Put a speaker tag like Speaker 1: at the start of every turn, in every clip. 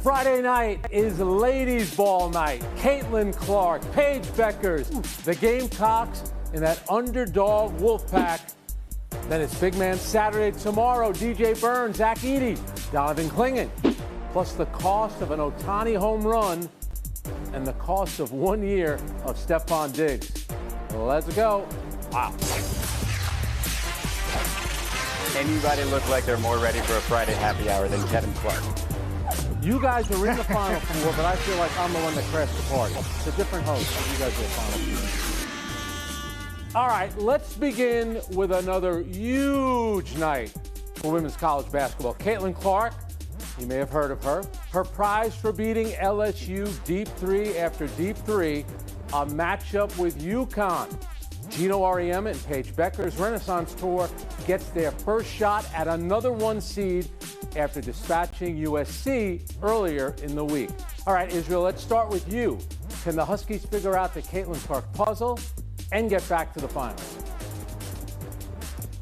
Speaker 1: Friday night is ladies' ball night. Caitlin Clark, Paige Beckers, the Gamecocks in that underdog Wolfpack. Then it's big man Saturday tomorrow. DJ Burns, Zach Edey, Donovan Clingan. Plus the cost of an Ohtani home run and the cost of 1 year of Stephon Diggs. Let's go. Wow.
Speaker 2: Anybody look like they're more ready for a Friday happy hour than Kevin Clark?
Speaker 1: You guys are in the Final Four, but I feel like I'm the one that crashed the party. It's a different host. You guys are the Final Four. All right, let's begin with another huge night for women's college basketball. Caitlin Clark, you may have heard of her. Her prize for beating LSU deep three after deep three, a matchup with UConn. Geno Auriemma and Paige Beckers' Renaissance Tour gets their first shot at another one seed after dispatching USC earlier in the week. All right, Israel, let's start with you. Can the Huskies figure out the Caitlin Clark puzzle and get back to the finals?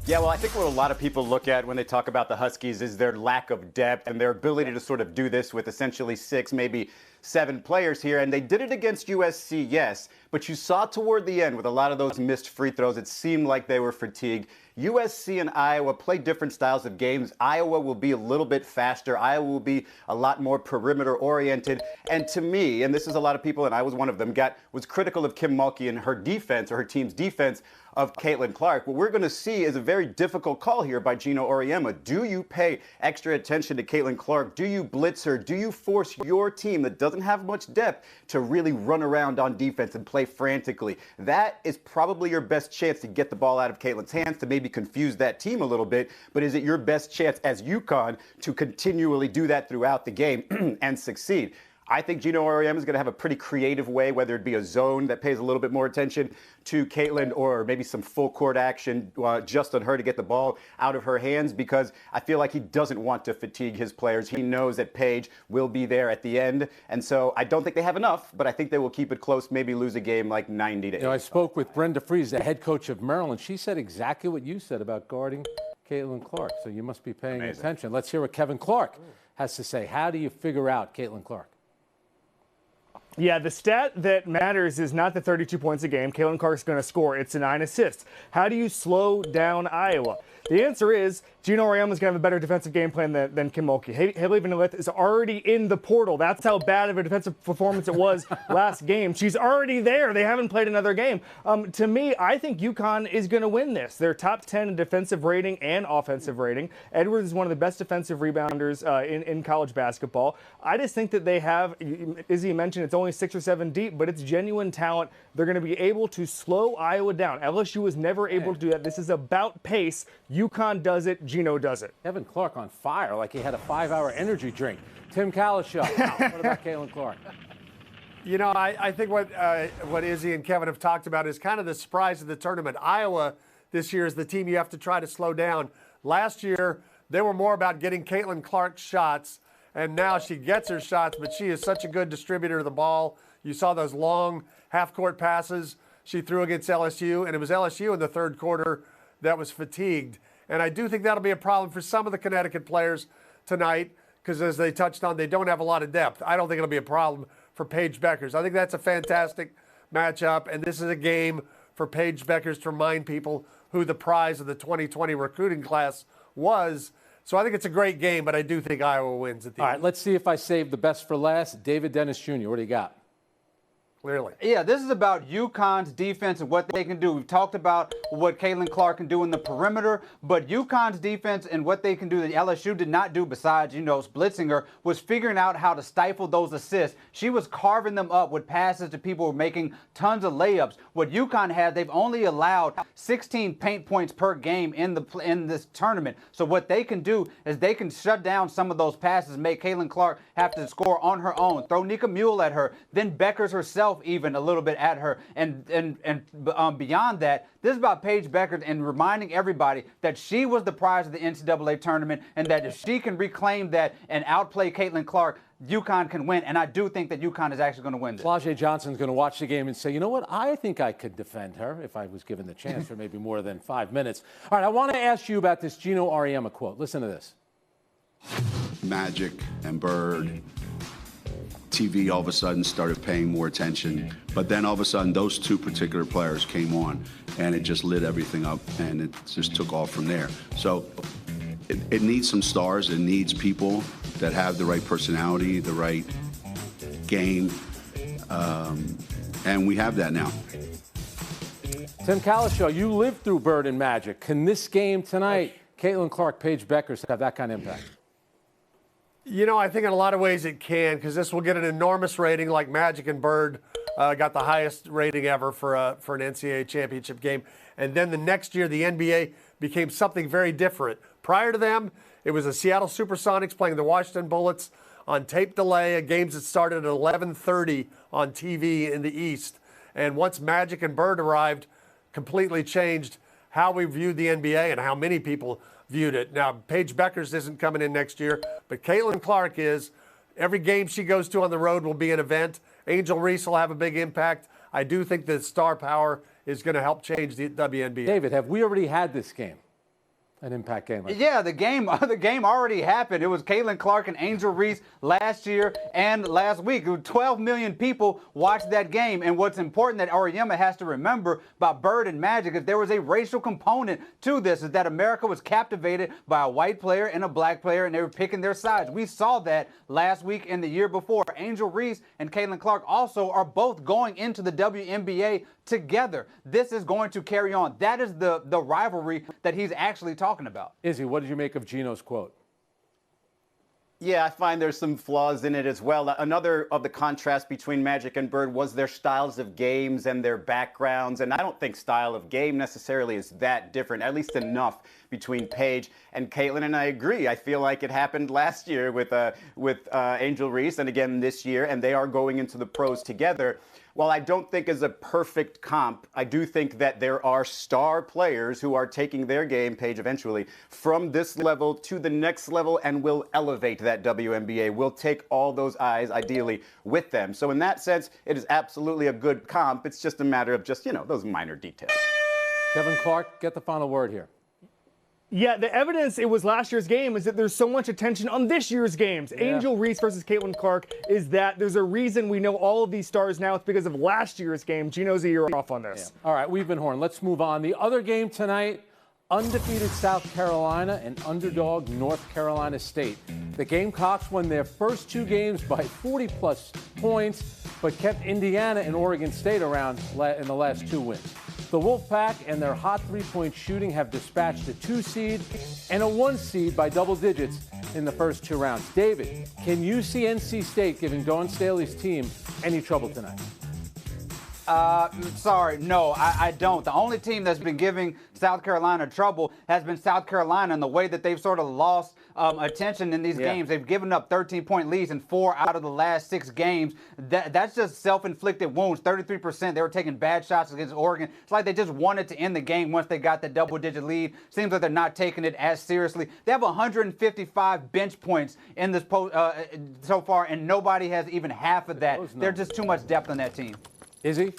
Speaker 2: Yeah, well, I think what a lot of people look at when they talk about the Huskies is their lack of depth and their ability to sort of do this with essentially 6, maybe 7 players here. And they did it against USC, yes, but you saw toward the end with a lot of those missed free throws, it seemed like they were fatigued. USC and Iowa play different styles of games. Iowa will be a little bit faster. Iowa will be a lot more perimeter oriented. And to me, and this is a lot of people, and I was one of them, was critical of Kim Mulkey and her defense, or her team's defense of Caitlin Clark. What we're going to see is a very difficult call here by Geno Auriemma. Do you pay extra attention to Caitlin Clark? Do you blitz her? Do you force your team that doesn't have much depth to really run around on defense and play frantically? That is probably your best chance to get the ball out of Caitlin's hands, to maybe confuse that team a little bit. But is it your best chance as UConn to continually do that throughout the game and succeed? I think Geno Auriemma is going to have a pretty creative way, whether it be a zone that pays a little bit more attention to Caitlin or maybe some full court action just on her to get the ball out of her hands, because I feel like he doesn't want to fatigue his players. He knows that Paige will be there at the end. And so I don't think they have enough, but I think they will keep it close, maybe lose a game like 90 to 8.
Speaker 1: I spoke with Brenda Fries, the head coach of Maryland. She said exactly what you said about guarding Caitlin Clark. So you must be paying attention. Let's hear what Kevin Clark has to say. How do you figure out Caitlin Clark?
Speaker 3: Yeah, the stat that matters is not the 32 points a game Caitlin Clark's going to score. It's the 9 assists. How do you slow down Iowa? The answer is Geno Auriemma is going to have a better defensive game plan than Kim Mulkey. Haley Van Lith is already in the portal. That's how bad of a defensive performance it was last game. She's already there. They haven't played another game. To me, I think UConn is going to win this. They're top 10 in defensive rating and offensive rating. Edwards is one of the best defensive rebounders in college basketball. I just think that they have, Izzy mentioned it's only 6 or 7 deep, but it's genuine talent. They're going to be able to slow Iowa down. LSU was never able to do that. This is about pace. UConn does it. Geno does it.
Speaker 1: Kevin Clark on fire, like he had a 5-hour energy drink. Tim Kalishow. What about Caitlin Clark?
Speaker 4: You know, I think what Izzy and Kevin have talked about is kind of the surprise of the tournament. Iowa this year is the team you have to try to slow down. Last year, they were more about getting Caitlin Clark's shots, and now she gets her shots, but she is such a good distributor of the ball. You saw those long half-court passes she threw against LSU, and it was LSU in the third quarter that was fatigued. And I do think that'll be a problem for some of the Connecticut players tonight, because as they touched on, they don't have a lot of depth. I don't think it'll be a problem for Paige Beckers. I think that's a fantastic matchup, and this is a game for Paige Beckers to remind people who the prize of the 2020 recruiting class was. So I think it's a great game, but I do think Iowa wins at the end.
Speaker 1: All right, let's see if I saved the best for last. David Dennis Jr., what do you got?
Speaker 4: Clearly.
Speaker 5: Yeah, this is about UConn's defense and what they can do. We've talked about what Caitlin Clark can do in the perimeter, but UConn's defense and what they can do that LSU did not do besides, blitzing her, was figuring out how to stifle those assists. She was carving them up with passes to people who were making tons of layups. What UConn had, they've only allowed 16 paint points per game in this tournament. So what they can do is they can shut down some of those passes, make Caitlin Clark have to score on her own, throw Nika Mule at her, then Beckers herself even a little bit at her, and beyond that, this is about Paige Beckers and reminding everybody that she was the prize of the NCAA tournament, and that if she can reclaim that and outplay Caitlin Clark, UConn can win, and I do think that UConn is actually going to win this.
Speaker 1: Flau'jae Johnson's going to watch the game and say, you know what, I think I could defend her if I was given the chance for maybe more than 5 minutes. All right, I want to ask you about this Geno Auriemma quote. Listen to this.
Speaker 6: Magic and Bird TV all of a sudden started paying more attention. But then all of a sudden, those two particular players came on, and it just lit everything up, and it just took off from there. So it needs some stars. It needs people that have the right personality, the right game, and we have that now.
Speaker 1: Tim Calishaw, you lived through Bird and Magic. Can this game tonight, Caitlin Clark, Paige Beckers, have that kind of impact?
Speaker 4: You know, I think in a lot of ways it can, because this will get an enormous rating like Magic and Bird got the highest rating ever for an NCAA championship game. And then the next year, the NBA became something very different. Prior to them, it was the Seattle Supersonics playing the Washington Bullets on tape delay, games that started at 11:30 on TV in the East. And once Magic and Bird arrived, completely changed how we viewed the NBA and how many people viewed it. Now, Paige Beckers isn't coming in next year, but Caitlin Clark is. Every game she goes to on the road will be an event. Angel Reese will have a big impact. I do think that star power is going to help change the WNBA.
Speaker 1: David, have we already had this game? An impact game like
Speaker 5: Yeah, the game already happened. It was Caitlin Clark and Angel Reese last year and last week. 12 million people watched that game. And what's important that Auriemma has to remember about Bird and Magic is there was a racial component to this, is that America was captivated by a white player and a black player, and they were picking their sides. We saw that last week and the year before. Angel Reese and Caitlin Clark also are both going into the WNBA together. This is going to carry on. That is the rivalry that he's actually talking about.
Speaker 1: Izzy, what did you make of Gino's quote?
Speaker 2: Yeah, I find there's some flaws in it as well. Another of the contrasts between Magic and Bird was their styles of games and their backgrounds. And I don't think style of game necessarily is that different, at least enough between Paige and Caitlin. And I agree. I feel like it happened last year with Angel Reese and again this year, and they are going into the pros together. While I don't think is a perfect comp, I do think that there are star players who are taking their game, Paige eventually, from this level to the next level and will elevate that WNBA, will take all those eyes, ideally, with them. So in that sense, it is absolutely a good comp. It's just a matter of just, those minor details.
Speaker 1: Kevin Clark, get the final word here.
Speaker 3: Yeah, the evidence it was last year's game is that there's so much attention on this year's games. Yeah. Angel Reese versus Caitlin Clark is that there's a reason we know all of these stars now. It's because of last year's game. Gino's a year off on this.
Speaker 1: Yeah. All right, we've been horned. Let's move on. The other game tonight, undefeated South Carolina and underdog North Carolina State. The Gamecocks won their first two games by 40-plus points, but kept Indiana and Oregon State around in the last two wins. The Wolfpack and their hot three-point shooting have dispatched a 2-seed and a 1-seed by double digits in the first two rounds. David, can you see NC State giving Dawn Staley's team any trouble tonight?
Speaker 5: Sorry, no, I don't. The only team that's been giving South Carolina trouble has been South Carolina, and the way that they've sort of lost attention in these games. They've given up 13-point leads in 4 out of the last 6 games. That's just self-inflicted wounds. 33%. They were taking bad shots against Oregon. It's like they just wanted to end the game once they got the double-digit lead. Seems like they're not taking it as seriously. They have 155 bench points in this so far, and nobody has even half of that. There's just too much depth on that team.
Speaker 1: Izzy?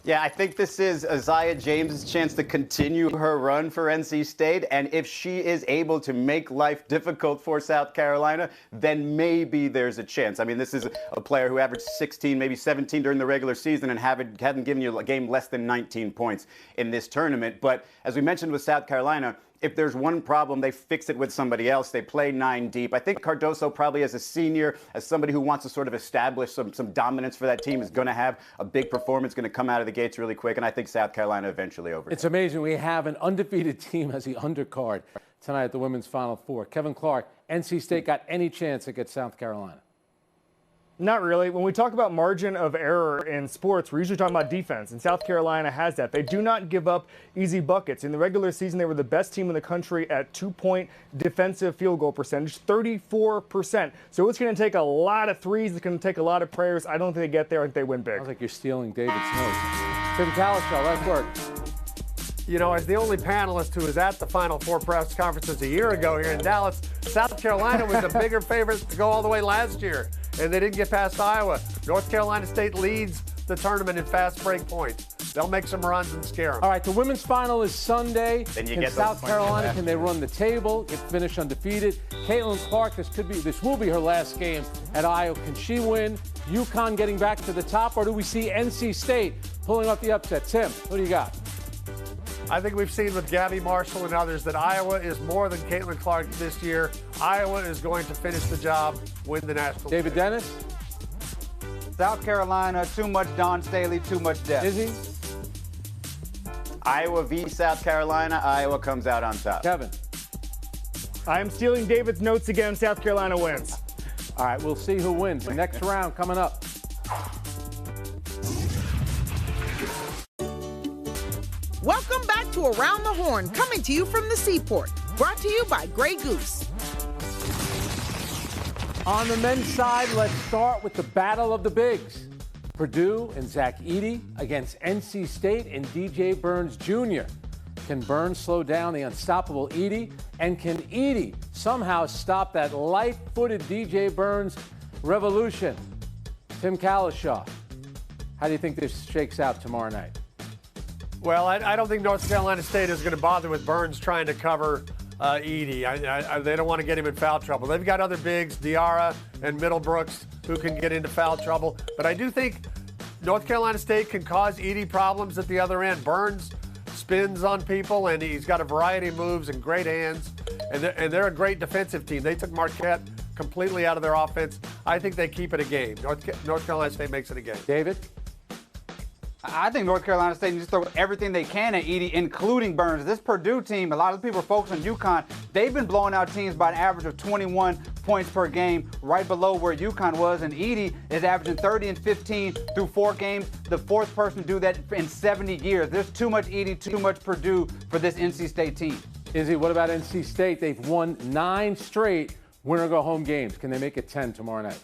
Speaker 2: Yeah, I think this is Isaiah James' chance to continue her run for NC State. And if she is able to make life difficult for South Carolina, then maybe there's a chance. I mean, this is a player who averaged 16, maybe 17 during the regular season and hadn't given you a game less than 19 points in this tournament. But as we mentioned with South Carolina, if there's one problem, they fix it with somebody else. They play 9 deep. I think Cardoso, probably as a senior, as somebody who wants to sort of establish some dominance for that team, is going to have a big performance, going to come out of the gates really quick, and I think South Carolina eventually overtakes.
Speaker 1: It's amazing. We have an undefeated team as the undercard tonight at the Women's Final Four. Kevin Clark, NC State got any chance against South Carolina?
Speaker 3: Not really. When we talk about margin of error in sports, we're usually talking about defense, and South Carolina has that. They do not give up easy buckets. In the regular season, they were the best team in the country at 2-point defensive field goal percentage, 34%. So it's going to take a lot of threes. It's going to take a lot of prayers. I don't think they get there. I think they win big.
Speaker 1: Sounds like you're stealing David's notes. Tim Calishaw, last word.
Speaker 4: As the only panelist who was at the Final Four press conferences a year ago here in Dallas, South Carolina was a bigger favorite to go all the way last year, and they didn't get past Iowa. North Carolina State leads the tournament in fast break points. they'll make some runs and scare them.
Speaker 1: All right, the women's final is Sunday.
Speaker 2: Then you
Speaker 1: in
Speaker 2: get those
Speaker 1: South
Speaker 2: points
Speaker 1: Carolina.
Speaker 2: left.
Speaker 1: Can they run the table, get finish undefeated? Caitlin Clark, this will be her last game at Iowa. Can she win? UConn getting back to the top, or do we see NC State pulling off the upset? Tim, what do you got?
Speaker 4: I think we've seen with Gabby Marshall and others that Iowa is more than Caitlin Clark this year. Iowa is going to finish the job, win the national.
Speaker 1: David Dennis?
Speaker 5: South Carolina, too much Dawn Staley, too much depth.
Speaker 1: Izzy?
Speaker 2: Iowa v. South Carolina. Iowa comes out on top.
Speaker 1: Kevin?
Speaker 3: I am stealing David's notes again. South Carolina wins.
Speaker 1: All right, we'll see who wins. Next round coming up.
Speaker 7: Welcome back to Around the Horn, coming to you from the Seaport. Brought to you by Grey Goose.
Speaker 1: On the men's side, let's start with the battle of the bigs. Purdue and Zach Edey against NC State and DJ Burns Jr. Can Burns slow down the unstoppable Edey? And can Edey somehow stop that light-footed DJ Burns revolution? Tim Kalishaw, how do you think this shakes out tomorrow night?
Speaker 4: Well, I don't think North Carolina State is going to bother with Burns trying to cover Edey. They don't want to get him in foul trouble. They've got other bigs, Diarra and Middlebrooks, who can get into foul trouble. But I do think North Carolina State can cause Edey problems at the other end. Burns spins on people, and he's got a variety of moves and great hands. And they're a great defensive team. They took Marquette completely out of their offense. I think they keep it a game. North Carolina State makes it a game.
Speaker 1: David?
Speaker 5: I think North Carolina State needs to throw everything they can at Edey, including Burns. This Purdue team, a lot of people are focused on UConn. They've been blowing out teams by an average of 21 points per game, right below where UConn was. And Edey is averaging 30 and 15 through 4 games, the fourth person to do that in 70 years. There's too much Edey, too much Purdue for this NC State team.
Speaker 1: Izzy, what about NC State? They've won 9 straight winner-go-home games. Can they make it 10 tomorrow night?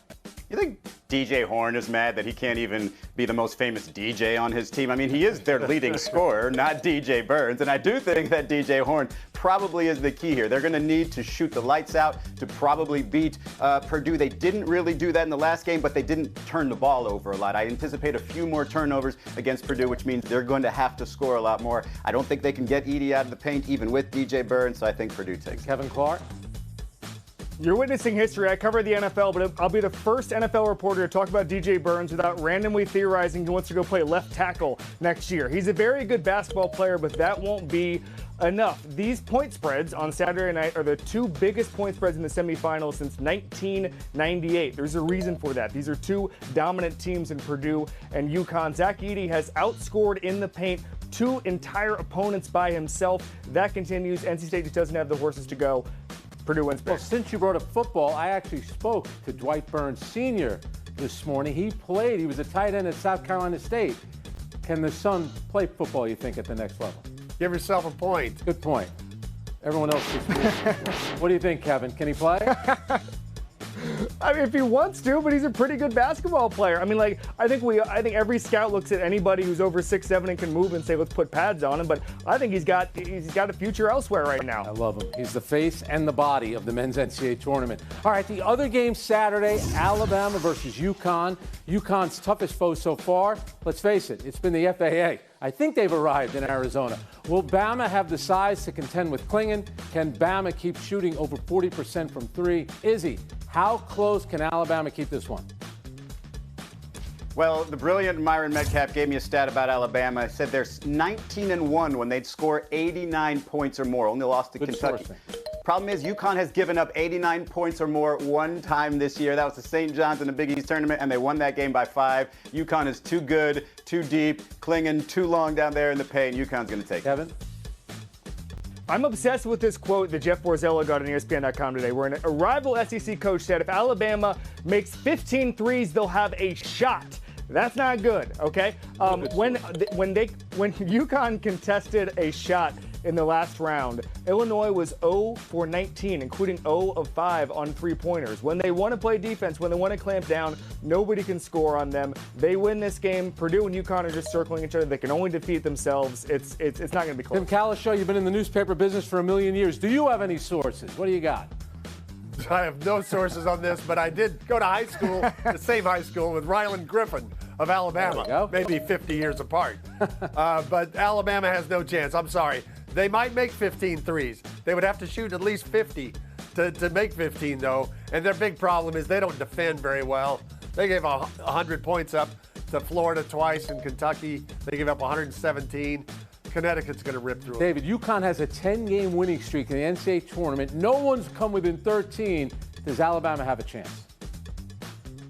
Speaker 2: You think DJ Horn is mad that he can't even be the most famous DJ on his team? I mean, he is their leading scorer, not DJ Burns. And I do think that DJ Horn probably is the key here. They're going to need to shoot the lights out to probably beat Purdue. They didn't really do that in the last game, but they didn't turn the ball over a lot. I anticipate a few more turnovers against Purdue, which means they're going to have to score a lot more. I don't think they can get Edey out of the paint, even with DJ Burns, so I think Purdue takes it.
Speaker 1: Kevin Clark?
Speaker 3: You're witnessing history. I cover the NFL, but I'll be the first NFL reporter to talk about DJ Burns without randomly theorizing he wants to go play left tackle next year. He's a very good basketball player, but that won't be enough. These point spreads on Saturday night are the 2 biggest point spreads in the semifinals since 1998. There's a reason for that. These are 2 dominant teams in Purdue and UConn. Zach Edey has outscored in the paint 2 entire opponents by himself. That continues. NC State just doesn't have the horses to go. Purdue wins big.
Speaker 1: Well, since you brought up football, I actually spoke to Dwight Burns Sr. this morning. He was a tight end at South Carolina State. Can the son play football, you think, at the next level?
Speaker 4: Give yourself a point.
Speaker 1: Good point. Everyone else disagrees. What do you think, Kevin? Can he play?
Speaker 3: I mean, if he wants to, but he's a pretty good basketball player. I mean, like, I think every scout looks at anybody who's over 6'7" and can move and say, let's put pads on him. But I think he's got a future elsewhere right now.
Speaker 1: I love him. He's the face and the body of the men's NCAA tournament. All right, the other game Saturday, Alabama versus UConn. UConn's toughest foe so far. Let's face it, it's been the FAA. I think they've arrived in Arizona. Will Bama have the size to contend with Klingon? Can Bama keep shooting over 40% from 3? Izzy, how close can Alabama keep this one?
Speaker 2: Well, the brilliant Myron Metcalf gave me a stat about Alabama. He said they're 19-1 when they'd score 89 points or more. Only lost to
Speaker 1: Good
Speaker 2: Kentucky.
Speaker 1: sourcing.
Speaker 2: Problem is, UConn has given up 89 points or more 1 time this year. That was the St. John's in the Big East tournament, and they won that game by 5. UConn is too good, too deep, Klingon too long down there in the paint. UConn's going to take it.
Speaker 1: Kevin?
Speaker 3: I'm obsessed with this quote that Jeff Borzello got on ESPN.com today, where a rival SEC coach said if Alabama makes 15 threes, they'll have a shot. That's not good, okay? When UConn contested a shot in the last round, Illinois was 0 for 19, including 0 of 5 on 3-pointers. When they want to play defense, when they want to clamp down, nobody can score on them. They win this game. Purdue and UConn are just circling each other. They can only defeat themselves. It's not going to be close.
Speaker 1: Tim Kalishaw, you've been in the newspaper business for a million years. Do you have any sources? What do you got?
Speaker 4: I have no sources on this, but I did go to high school, the same high school, with Ryland Griffin of Alabama.
Speaker 1: There we go.
Speaker 4: Maybe 50 years apart. But Alabama has no chance. I'm sorry. They might make 15 threes. They would have to shoot at least 50 to make 15, though. And their big problem is they don't defend very well. They gave 100 points up to Florida twice and Kentucky. They gave up 117. Connecticut's going to rip through them.
Speaker 1: David, UConn has a 10-game winning streak in the NCAA tournament. No one's come within 13. Does Alabama have a chance?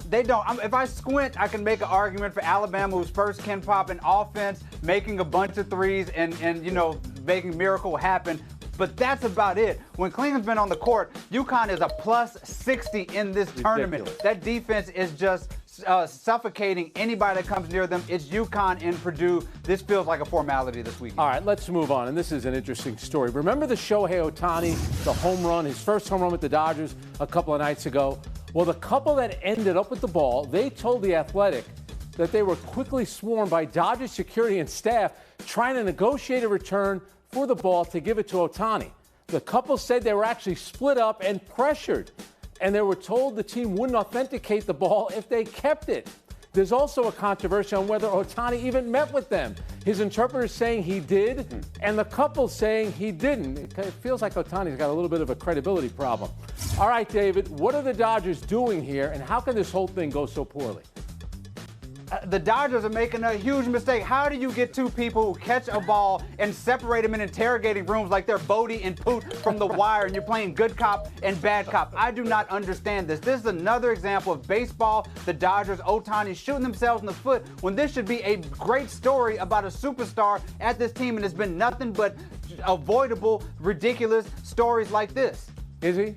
Speaker 5: They don't. If I squint, I can make an argument for Alabama, who's first Ken Pop in offense, making a bunch of threes and making miracle happen. But that's about it. When Cleveland's been on the court, UConn is a plus 60 in this tournament. That defense is just suffocating anybody that comes near them. It's UConn and Purdue. This feels like a formality this weekend.
Speaker 1: All right, let's move on. And this is an interesting story. Remember the Shohei Ohtani, the home run, his first home run with the Dodgers a couple of nights ago? Well, the couple that ended up with the ball, they told The Athletic that they were quickly swarmed by Dodgers security and staff trying to negotiate a return for the ball to give it to Ohtani. The couple said they were actually split up and pressured, and they were told the team wouldn't authenticate the ball if they kept it. There's also a controversy on whether Ohtani even met with them. His interpreter saying he did, and the couple saying he didn't. It feels like Ohtani's got a little bit of a credibility problem. All right, David, what are the Dodgers doing here, and how can this whole thing go so poorly?
Speaker 5: The Dodgers are making a huge mistake. How do you get two people who catch a ball and separate them in interrogating rooms like they're Bodie and Poot from The Wire and you're playing good cop and bad cop? I do not understand this. This is another example of baseball, the Dodgers, Ohtani shooting themselves in the foot when this should be a great story about a superstar at this team, and it's been nothing but avoidable, ridiculous stories like this.
Speaker 1: Is he?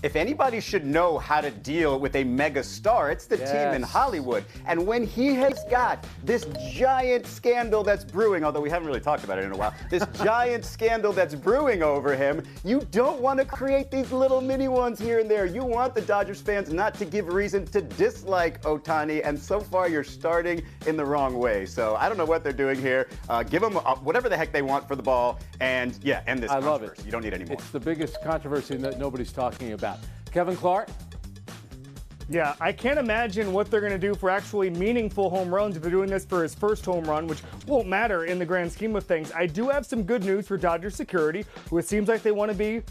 Speaker 2: If anybody should know how to deal with a mega star, it's the team in Hollywood. And when he has got this giant scandal that's brewing, although we haven't really talked about it in a while, this giant scandal that's brewing over him, you don't want to create these little mini ones here and there. You want the Dodgers fans not to give reason to dislike Ohtani, and so far you're starting in the wrong way. So I don't know what they're doing here. Give them whatever the heck they want for the ball, and end this controversy.
Speaker 1: I love it.
Speaker 2: You don't need any more.
Speaker 1: It's the biggest controversy that nobody's talking about. Kevin Clark?
Speaker 3: Yeah, I can't imagine what they're going to do for actually meaningful home runs if they're doing this for his first home run, which won't matter in the grand scheme of things. I do have some good news for Dodgers security, who it seems like they want to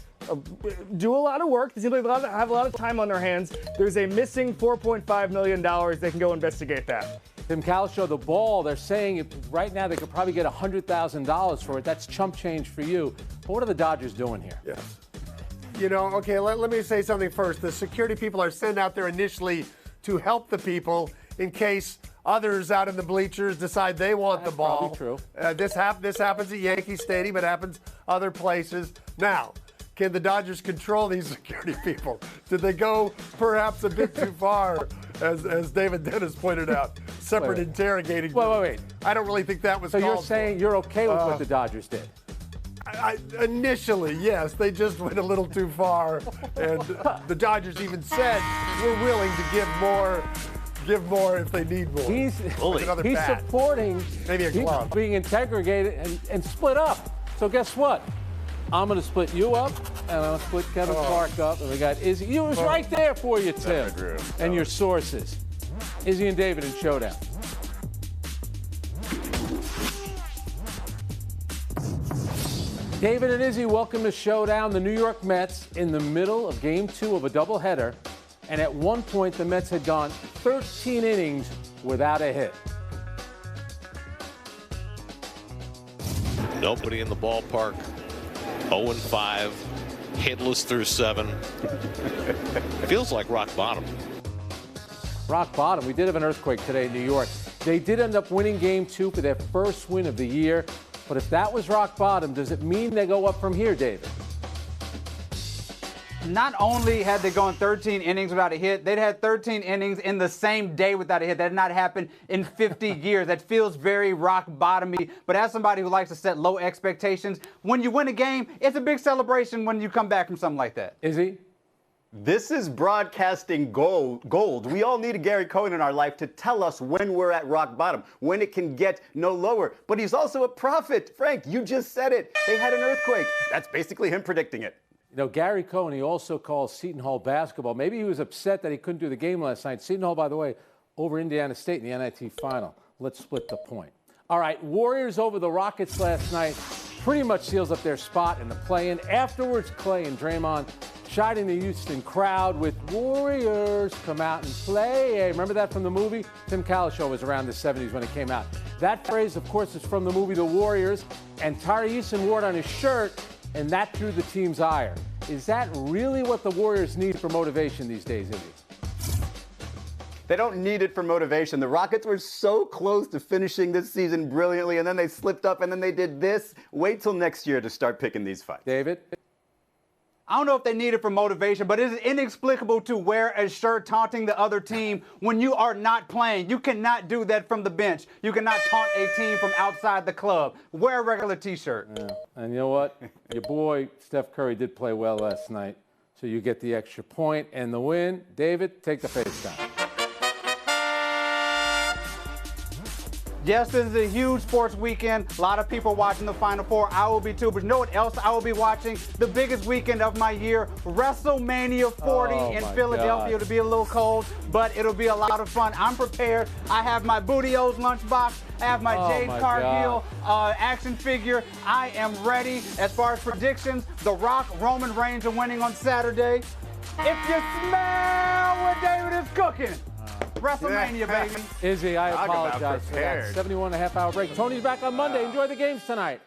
Speaker 3: do a lot of work. They seem like they have a lot of time on their hands. There's a missing $4.5 million. They can go investigate that.
Speaker 1: Tim Calishow, the ball, they're saying right now they could probably get $100,000 for it. That's chump change for you. But what are the Dodgers doing here?
Speaker 4: Yes. Okay, let me say something first. The security people are sent out there initially to help the people in case others out in the bleachers decide they want the ball.
Speaker 1: Probably true.
Speaker 4: This happens at Yankee Stadium. It happens other places. Now, can the Dodgers control these security people? Did they go perhaps a bit too far, as David Dennis pointed out? Separate interrogating.
Speaker 1: Wait.
Speaker 4: I don't really think that was
Speaker 1: So
Speaker 4: called
Speaker 1: you're saying you're okay with what the Dodgers did?
Speaker 4: Initially, yes. They just went a little too far. And the Dodgers even said, we're willing to give more if they need more.
Speaker 1: He's supporting
Speaker 4: maybe a glove.
Speaker 1: Being interrogated and split up. So guess what? I'm going to split you up, and I'm going to split Kevin Clark up. And we got Izzy. He was right there for you, Tim. And your sources. Izzy and David in Showdown. David and Izzy, welcome to Showdown. The New York Mets in the middle of Game 2 of a doubleheader, and at one point the Mets had gone 13 innings without a hit.
Speaker 8: Nobody in the ballpark. 0-5, hitless through 7. Feels like rock bottom.
Speaker 1: Rock bottom. We did have an earthquake today in New York. They did end up winning Game 2 for their first win of the year. But if that was rock bottom, does it mean they go up from here, David?
Speaker 5: Not only had they gone 13 innings without a hit, they'd had 13 innings in the same day without a hit. That had not happened in 50 years. That feels very rock bottomy. But as somebody who likes to set low expectations, when you win a game, it's a big celebration when you come back from something like that.
Speaker 1: Is he?
Speaker 2: This is broadcasting gold. We all need a Gary Cohen in our life to tell us when we're at rock bottom, when it can get no lower. But he's also a prophet. Frank, you just said it. They had an earthquake. That's basically him predicting it.
Speaker 1: Gary Cohen, he also calls Seton Hall basketball. Maybe he was upset that he couldn't do the game last night. Seton Hall, by the way, over Indiana State in the NIT final. Let's split the point. All right, Warriors over the Rockets last night pretty much seals up their spot in the play-in. Afterwards, Clay and Draymond chiding the Houston crowd with Warriors come out and play. Hey, remember that from the movie? Tim Calishow was around the 70s when it came out. That phrase, of course, is from the movie The Warriors, and Tari Eason wore it on his shirt, and that drew the team's ire. Is that really what the Warriors need for motivation these days, Izzy?
Speaker 2: They don't need it for motivation. The Rockets were so close to finishing this season brilliantly, and then they slipped up, and then they did this. Wait till next year to start picking these fights.
Speaker 1: David?
Speaker 5: I don't know if they need it for motivation, but it is inexplicable to wear a shirt taunting the other team when you are not playing. You cannot do that from the bench. You cannot taunt a team from outside the club. Wear a regular T-shirt.
Speaker 1: Yeah. And you know what? Your boy Steph Curry did play well last night, so you get the extra point and the win. David, take the face down.
Speaker 5: Yes, this is a huge sports weekend. A lot of people watching the Final Four. I will be too. But you know what else I will be watching? The biggest weekend of my year, WrestleMania 40 in Philadelphia.
Speaker 1: God.
Speaker 5: It'll be a little cold, but it'll be a lot of fun. I'm prepared. I have my Booty-O's lunchbox. I have my Jade Cargill action figure. I am ready. As far as predictions, The Rock, Roman Reigns are winning on Saturday. If you smell what David is cooking, WrestleMania, baby.
Speaker 1: Izzy, I
Speaker 2: Talk about
Speaker 1: apologize for that.
Speaker 2: prepared.
Speaker 1: 71.5 hour break. Tony's back on Monday. Enjoy the games tonight.